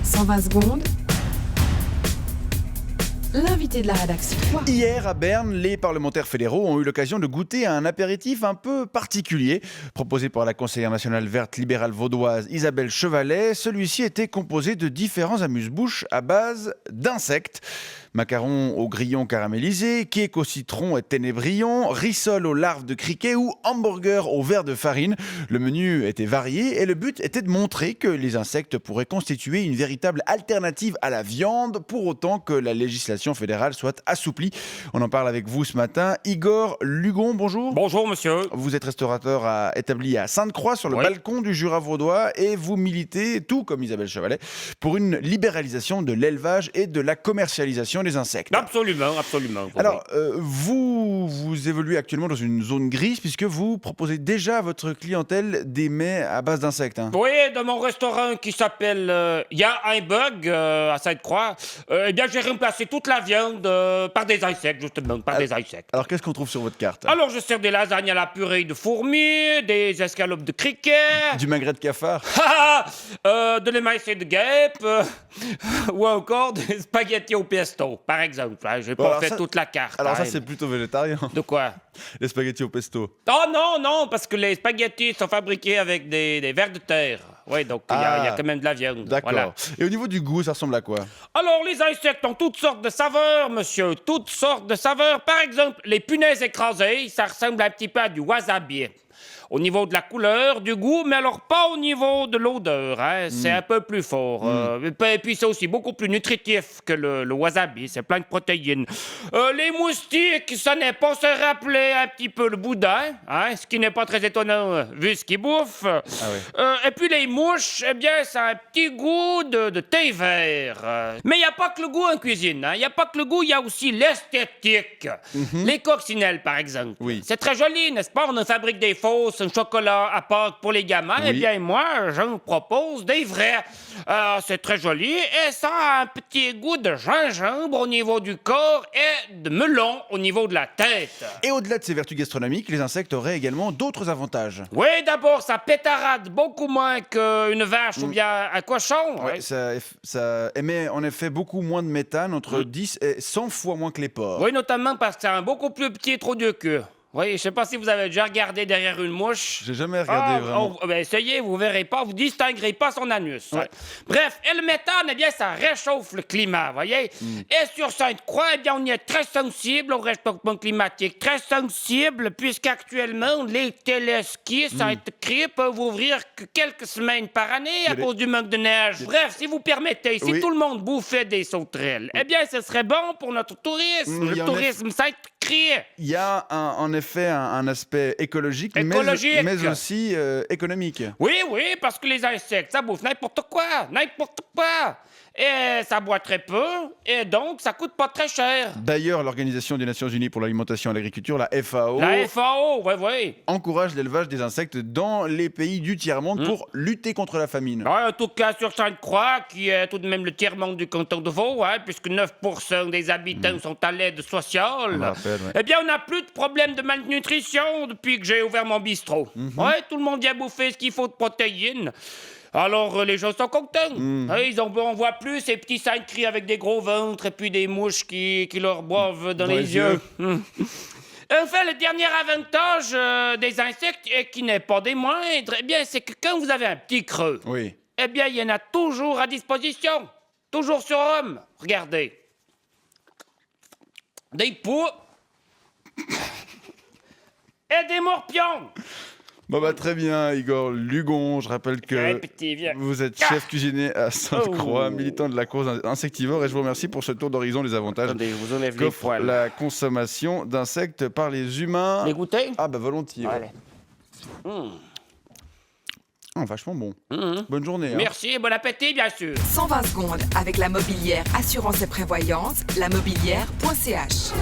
120 secondes. L'invité de la rédaction. Hier, à Berne, les parlementaires fédéraux ont eu l'occasion de goûter à un apéritif un peu particulier. Proposé par la conseillère nationale verte libérale vaudoise Isabelle Chevalet, celui-ci était composé de différents amuse-bouches à base d'insectes. Macarons au grillon caramélisé, cake au citron et ténébrion, rissole aux larves de criquet ou hamburger au verre de farine. Le menu était varié et le but était de montrer que les insectes pourraient constituer une véritable alternative à la viande, pour autant que la législation fédérale soit assouplie. On en parle avec vous ce matin. Igor Lugon, bonjour. Bonjour monsieur. Vous êtes restaurateur établi à Sainte-Croix sur le balcon du Jura vaudois et vous militez, tout comme Isabelle Chevalet, pour une libéralisation de l'élevage et de la commercialisation des insectes. Absolument. Alors, vous évoluez actuellement dans une zone grise puisque vous proposez déjà à votre clientèle des mets à base d'insectes. Oui, dans mon restaurant qui s'appelle Y a un bug à Sainte-Croix, eh bien j'ai remplacé toute la viande par des insectes, justement, des insectes. Alors, qu'est-ce qu'on trouve sur votre carte? Alors je sers des lasagnes à la purée de fourmis, des escalopes de criquet, Du magret de cafard? de l'émaillé de guêpe, ou encore des spaghettis au pesto. Par exemple, j'ai pas fait toute la carte. Alors ça, c'est plutôt végétarien. De quoi? Les spaghettis au pesto. Oh non, parce que les spaghettis sont fabriqués avec des vers de terre. Oui, donc il y a quand même de la viande. D'accord. Voilà. Et au niveau du goût, ça ressemble à quoi? Alors, les insectes ont toutes sortes de saveurs, monsieur, toutes sortes de saveurs. Par exemple, les punaises écrasées, ça ressemble un petit peu à du wasabi. Au niveau de la couleur, du goût, mais alors pas au niveau de l'odeur, hein. C'est un peu plus fort. Et puis c'est aussi beaucoup plus nutritif que le wasabi, c'est plein de protéines. Les moustiques, ça n'est pas se rappeler un petit peu le boudin, hein, ce qui n'est pas très étonnant vu ce qu'ils bouffent. Et puis les mouches, eh bien, ça a un petit goût de thé vert. Mais il n'y a pas que le goût en cuisine, hein. Il n'y a pas que le goût, il y a aussi l'esthétique. Les coccinelles, par exemple. Oui. C'est très joli, n'est-ce pas? On en fabrique des fausses, un chocolat à Pâques pour les gamins. Oui. Eh bien, moi, j'en propose des vrais. C'est très joli et ça a un petit goût de gingembre au niveau du corps et de melon au niveau de la tête. Et au-delà de ces vertus gastronomiques, les insectes auraient également d'autres avantages. Oui, d'abord, ça pétarade beaucoup moins qu'une vache ou bien un cochon. Ouais, ça émet en effet beaucoup moins de méthane, entre 10 et 100 fois moins que les porcs. Oui, notamment parce que c'est un beaucoup plus petit trou de queue. Oui, je sais pas si vous avez déjà regardé derrière une mouche. J'ai jamais regardé vraiment. Ben essayez, vous verrez pas, vous distinguerez pas son anus. Ouais. Bref, et le méthane, eh bien, ça réchauffe le climat, voyez. Et sur Sainte-Croix, eh bien, on y est très sensible au réchauffement climatique. Très sensible, puisqu'actuellement, les téléskis, ça a été créé, peuvent ouvrir que quelques semaines par année à cause du manque de neige. Bref, si vous permettez, si tout le monde bouffait des sauterelles, eh bien, ce serait bon pour notre tourisme. Le tourisme, ça a été créé. Il y a en effet un aspect écologique. Mais aussi économique. Oui, parce que les insectes, ça bouffe n'importe quoi. Et ça boit très peu, et donc ça coûte pas très cher. D'ailleurs, l'Organisation des Nations Unies pour l'alimentation et l'agriculture, la FAO, oui. encourage l'élevage des insectes dans les pays du tiers-monde pour lutter contre la famine. En tout cas, sur Sainte-Croix, qui est tout de même le tiers-monde du canton de Vaud, puisque 9% des habitants sont à l'aide sociale, eh bien, on n'a plus de problème de malnutrition depuis que j'ai ouvert mon bistrot. Tout le monde vient bouffer ce qu'il faut de protéines. Alors, les gens sont contents. On voit plus ces petits Saint-Cris avec des gros ventres et puis des mouches qui leur boivent dans les yeux. Enfin, le dernier avantage des insectes, et qui n'est pas des moindres, eh bien, c'est que quand vous avez un petit creux, eh bien, il y en a toujours à disposition. Toujours sur Rome. Regardez. Des poux et des morpions. Très bien, Igor Lugon. Je rappelle que vous êtes chef cuisinier à Sainte-Croix, militant de la cause insectivore, et je vous remercie pour ce tour d'horizon des avantages qu'offre la consommation d'insectes par les humains. Les goûter? Volontiers. Vachement bon. Bonne journée. Merci et bon appétit, bien sûr. 120 secondes avec la mobilière Assurance et Prévoyance, lamobilière.ch.